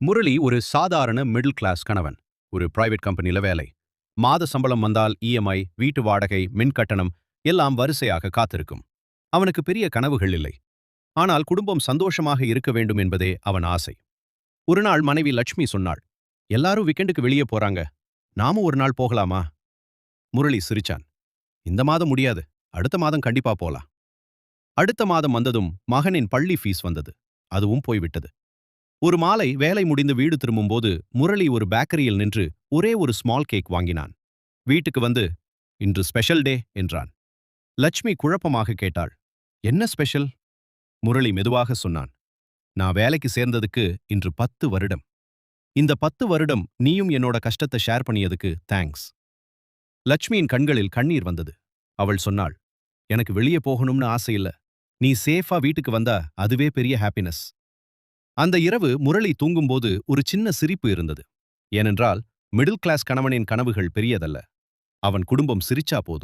முரளி ஒரு சாதாரண middle class கணவன். ஒரு பிரைவேட் கம்பெனில வேலை. மாத சம்பளம் வந்தால் இஎம்ஐ, வீட்டு வாடகை, மின் கட்டணம் எல்லாம் வரிசையாக காத்திருக்கும். அவனுக்கு பெரிய கனவுகள் இல்லை. ஆனால் குடும்பம் சந்தோஷமாக இருக்க வேண்டும் என்பதே அவன் ஆசை. ஒரு நாள் மனைவி லட்சுமி சொன்னாள், எல்லாரும் வீக்கெண்டுக்கு வெளியே போறாங்க. நாமும் ஒரு நாள் போகலாமா? முரளி சிரிச்சான். இந்த மாதம் முடியாது. அடுத்த மாதம் கண்டிப்பா போலாம். அடுத்த மாதம் வந்ததும் மகனின் பள்ளி ஃபீஸ் வந்தது. அதுவும் போய்விட்டது. ஒரு மாலை வேலை முடிந்து வீடு திரும்பும்போது முரளி ஒரு பேக்கரியில் நின்று ஒரே ஒரு ஸ்மால் கேக் வாங்கினான். வீட்டுக்கு வந்து, இன்று ஸ்பெஷல் டே என்றான். லட்சுமி குழப்பமாக கேட்டாள், என்ன ஸ்பெஷல்? முரளி மெதுவாக சொன்னான், நான் வேலைக்கு சேர்ந்ததுக்கு இன்று 10 வருடம். இந்த 10 வருடம் நீயும் என்னோட கஷ்டத்தை ஷேர் பண்ணியதுக்கு தேங்க்ஸ். லட்சுமியின் கண்களில் கண்ணீர் வந்தது. அவள் சொன்னாள், எனக்கு வெளியே போகணும்னு ஆசை இல்ல. நீ சேஃபா வீட்டுக்கு வந்தா அதுவே பெரிய ஹாப்பினஸ். அந்த இரவு முரளி தூங்கும்போது ஒரு சின்ன சிரிப்பு இருந்தது. ஏனென்றால் மிடில் கிளாஸ் கணவனின் கனவுகள் பெரியதல்ல. அவன் குடும்பம் சிரிச்சா போதும்.